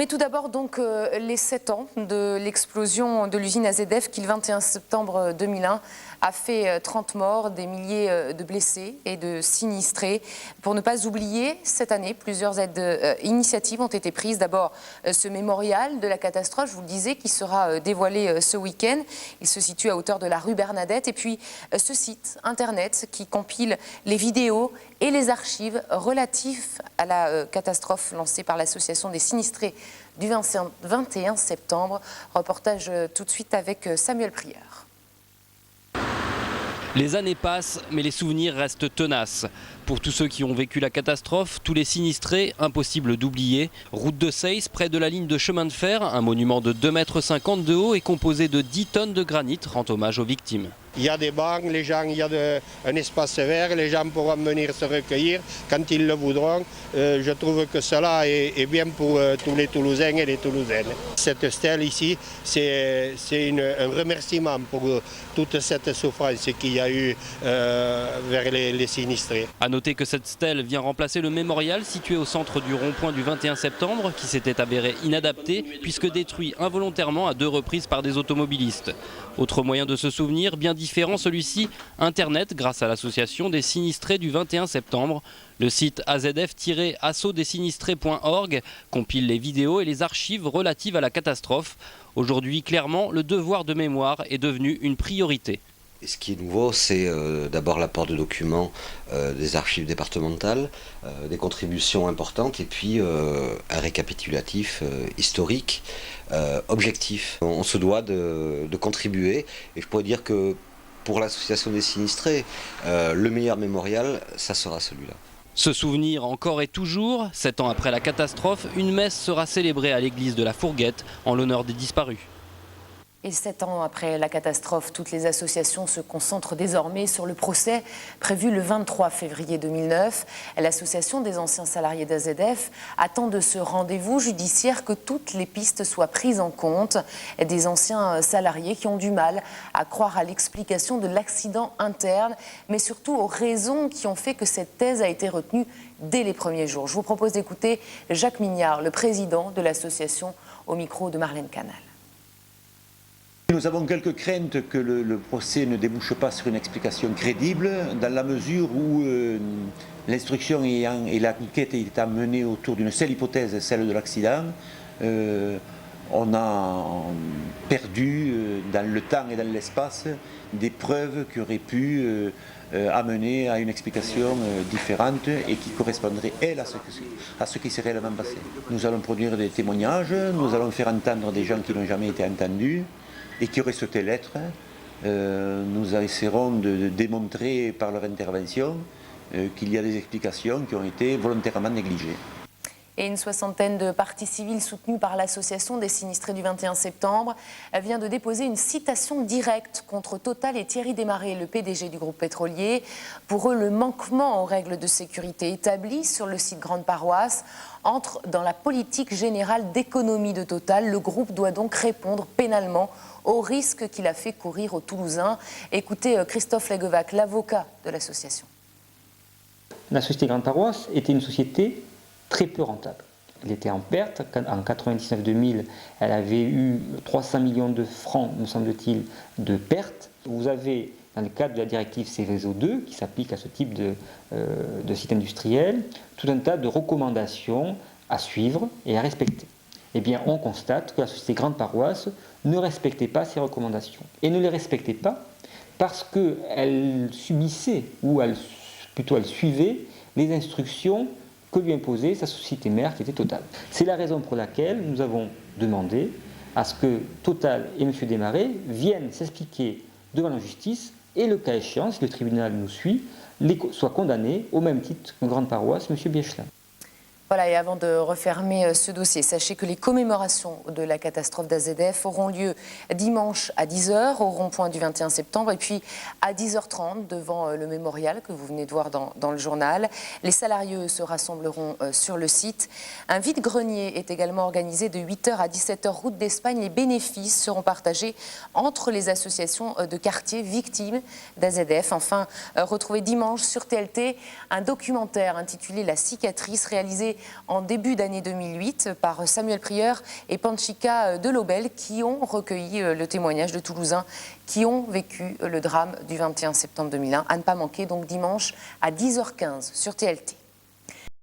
Mais tout d'abord, donc, les 7 ans de l'explosion de l'usine AZF qui, le 21 septembre 2001, a fait 30 morts, des milliers de blessés et de sinistrés. Pour ne pas oublier, cette année, plusieurs initiatives ont été prises. D'abord, ce mémorial de la catastrophe, je vous le disais, qui sera dévoilé ce week-end. Il se situe à hauteur de la rue Bernadette. Et puis, ce site internet qui compile les vidéos et les archives relatifs à la catastrophe lancée par l'association des sinistrés du 21 septembre. Reportage tout de suite avec Samuel Prieur. Les années passent, mais les souvenirs restent tenaces. Pour tous ceux qui ont vécu la catastrophe, tous les sinistrés, impossible d'oublier. Route de Seyss, près de la ligne de chemin de fer, un monument de 2,50 m de haut et composé de 10 tonnes de granit rend hommage aux victimes. Il y a des bancs, les gens, il y a un espace vert, les gens pourront venir se recueillir quand ils le voudront. Je trouve que cela est bien pour tous les Toulousains et les Toulousaines. Cette stèle ici, c'est un remerciement pour toute cette souffrance qu'il y a eu vers les sinistrés. A noter que cette stèle vient remplacer le mémorial situé au centre du rond-point du 21 septembre qui s'était avéré inadapté puisque détruit involontairement à 2 reprises par des automobilistes. Autre moyen de se souvenir, bien différent celui-ci, Internet grâce à l'association des sinistrés du 21 septembre. Le site azf-assautdessinistrés.org compile les vidéos et les archives relatives à la catastrophe. Aujourd'hui, clairement, le devoir de mémoire est devenu une priorité. Et ce qui est nouveau, c'est d'abord l'apport de documents des archives départementales, des contributions importantes et puis un récapitulatif historique, objectif. On se doit de contribuer et je pourrais dire que pour l'association des sinistrés, le meilleur mémorial, ça sera celui-là. Ce souvenir encore et toujours, 7 ans après la catastrophe, une messe sera célébrée à l'église de la Fourguette en l'honneur des disparus. Et 7 ans après la catastrophe, toutes les associations se concentrent désormais sur le procès prévu le 23 février 2009. L'association des anciens salariés d'AZF attend de ce rendez-vous judiciaire que toutes les pistes soient prises en compte. Des anciens salariés qui ont du mal à croire à l'explication de l'accident interne, mais surtout aux raisons qui ont fait que cette thèse a été retenue dès les premiers jours. Je vous propose d'écouter Jacques Mignard, le président de l'association, au micro de Marlène Canal. Nous avons quelques craintes que le procès ne débouche pas sur une explication crédible, dans la mesure où l'instruction et l'enquête étant menée autour d'une seule hypothèse, celle de l'accident, on a perdu dans le temps et dans l'espace des preuves qui auraient pu amener à une explication différente et qui correspondrait, elle, à ce qui s'est réellement passé. Nous allons produire des témoignages, nous allons faire entendre des gens qui n'ont jamais été entendus et qui auraient souhaité l'être. Nous essaierons de démontrer par leur intervention qu'il y a des explications qui ont été volontairement négligées. Et une soixantaine de parties civiles soutenues par l'association des sinistrés du 21 septembre vient de déposer une citation directe contre Total et Thierry Desmarest, le PDG du groupe pétrolier. Pour eux, le manquement aux règles de sécurité établies sur le site Grande Paroisse entre dans la politique générale d'économie de Total. Le groupe doit donc répondre pénalement au risque qu'il a fait courir aux Toulousains. Écoutez Christophe Leguevac, l'avocat de l'association. La société Grande Paroisse était une société très peu rentable. Elle était en perte. En 99-2000, elle avait eu 300 millions de francs, me semble-t-il, de pertes. Vous avez, dans le cadre de la directive Seveso 2, qui s'applique à ce type de site industriel, tout un tas de recommandations à suivre et à respecter. Eh bien, on constate que la société Grande Paroisse ne respectait pas ces recommandations. Et ne les respectait pas parce qu'elle subissait, ou plutôt elle suivait, les instructions que lui imposait sa société mère qui était Total. C'est la raison pour laquelle nous avons demandé à ce que Total et M. Desmarest viennent s'expliquer devant la justice et, le cas échéant, si le tribunal nous suit, soient condamnés au même titre que Grande Paroisse, M. Biechelin. Voilà, et avant de refermer ce dossier, sachez que les commémorations de la catastrophe d'AZF auront lieu dimanche à 10 h au rond-point du 21 septembre et puis à 10 h 30 devant le mémorial que vous venez de voir dans le journal. Les salariés se rassembleront sur le site. Un vide-grenier est également organisé de 8 h à 17 h route d'Espagne. Les bénéfices seront partagés entre les associations de quartier victimes d'AZF. Enfin, retrouvez dimanche sur TLT un documentaire intitulé La cicatrice, réalisé en début d'année 2008 par Samuel Prieur et Panchika Delobel qui ont recueilli le témoignage de Toulousains qui ont vécu le drame du 21 septembre 2001. À ne pas manquer donc dimanche à 10h15 sur TLT.